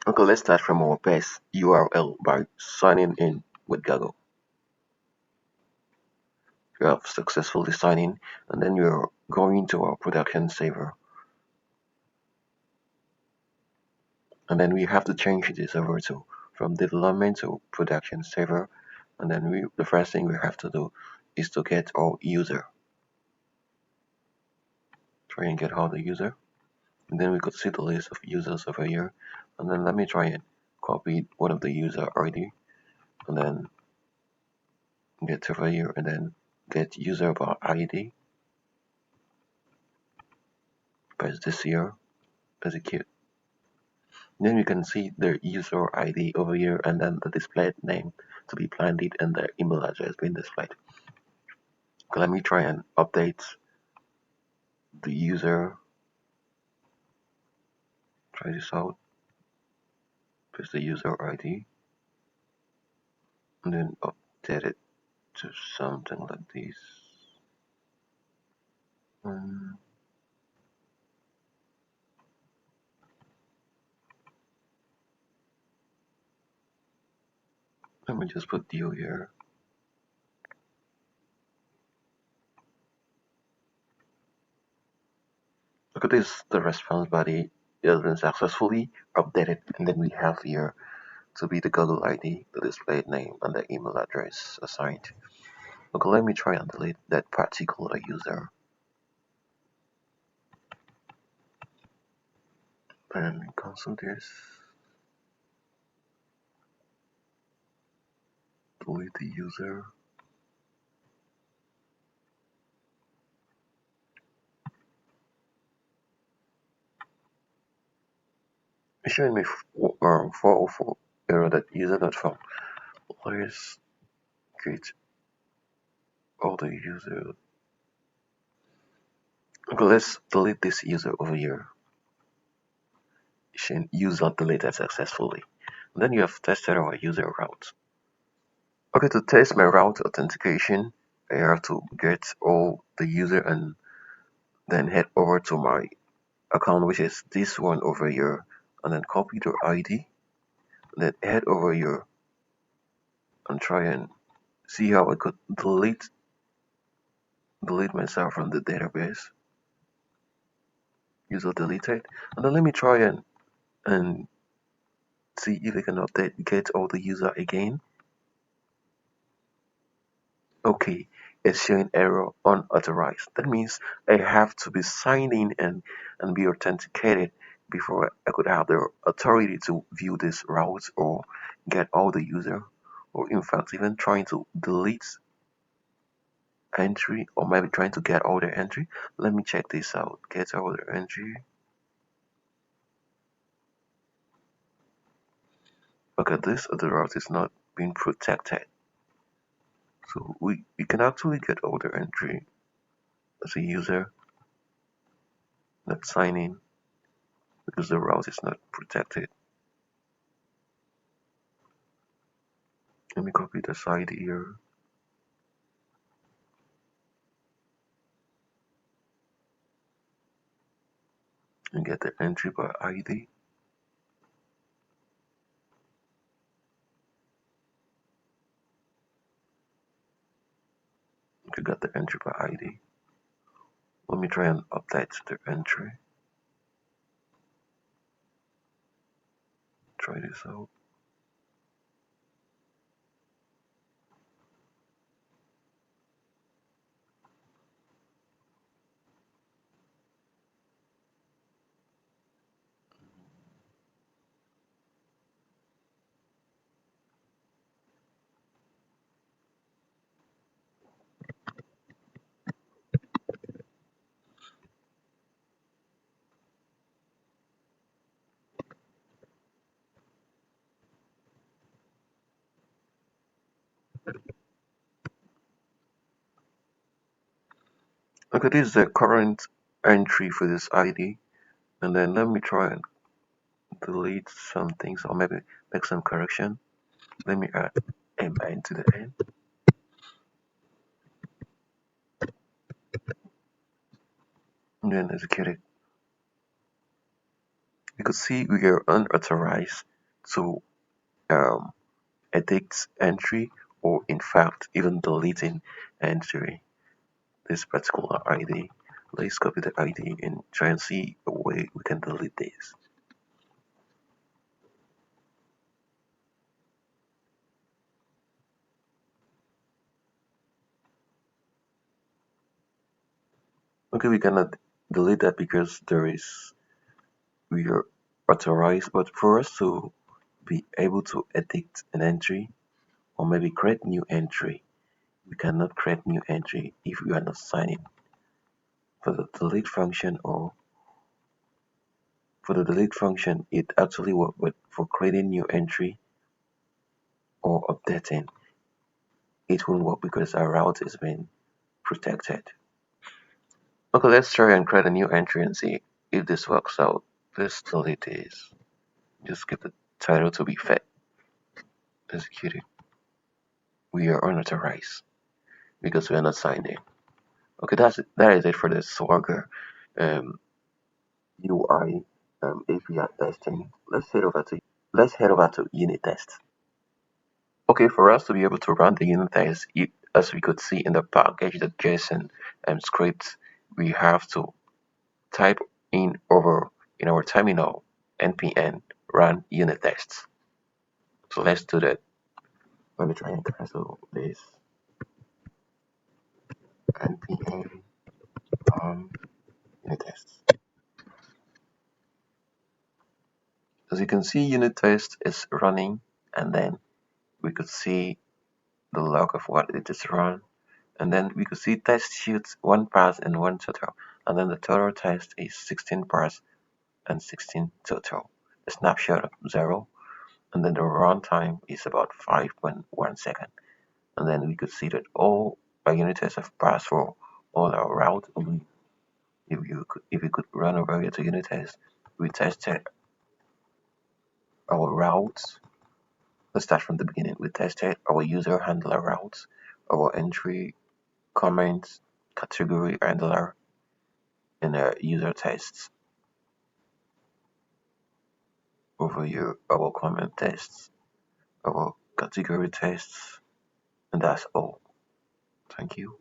Okay, let's start from our base URL by signing in with Google. You have successfully signed in, and then you're going to our production server. And then we have to change this over to from development to production server. And then the first thing we have to do is to get our user. Try and get all the user. And then we could see the list of users over here. And then let me try and copy one of the user ID. And then get over here and then get user by ID. Press this here. Execute. Then you can see the user ID over here and then the displayed name to be planted and the email address being displayed. Okay, let me try and update the user. Try this out. Press the user ID and then update it to something like this. Let me just put Dio here. Look at this, the response body has been successfully updated, and then we have here to be the Google ID, the displayed name, and the email address assigned. Okay, let me try and delete that particular user. And cancel this. Delete the user. It's showing me 404 error that user.found. Let's create all the user. Okay, let's delete this user over here. User deleted successfully. And then you have tested our user route. Okay, to test my route authentication, I have to get all the user and then head over to my account, which is this one over here, and then copy the ID, and then head over here and try and see how I could delete myself from the database. User deleted, and then let me try and see if I can get all the user again. Okay, it's showing error unauthorized. That means I have to be signed in and be authenticated before I could have the authority to view this route or get all the user, or in fact even trying to delete entry or maybe trying to get all the entry. Let me check this out. Get all the entry. Okay, this other route is not being protected. So we can actually get all the entry as a user, not sign in, because the route is not protected. Let me copy the side here and get the entry by ID. Okay, got the entry by ID. Let me try and update the entry. Try this out. Okay, this is the current entry for this ID. And then let me try and delete some things or maybe make some correction. Let me add MN to the end. And then execute it. You could see we are unauthorized to um, edit entry, or in fact even deleting entry. This particular ID. Let's copy the ID and try and see a way we can delete this. Okay, we cannot delete that because we are authorized, but for us to be able to edit an entry or maybe create new entry, we cannot create new entry if we are not signing. For the delete function it actually works, but for creating new entry or updating, it won't work because our route is being protected. Okay, let's try and create a new entry and see if this works out. Let's delete this. Just give the title to be fed. Execute it. We are unauthorized because we are not signed in. Okay, that is it for the Swagger um, UI API testing. Let's head over to unit test. Okay, for us to be able to run the unit test, as we could see in the package.json script, we have to type in over in our terminal npm run unit tests. So let's do that. Let me try and cancel this npm run unit tests. As you can see, unit test is running, and then we could see the log of what it is run, and then we could see test shoots 1 pass and 1 total, and then the total test is 16 pass and 16 total. A snapshot of 0, and then the runtime is about 5.1 seconds. And then we could see that all our unit tests have passed for all our routes. If you could run over here to unit test, we tested our routes. Let's start from the beginning. We tested our user handler routes, our entry, comments, category handler, and our user tests. Over here, our comment tests, our category tests, and that's all. Thank you.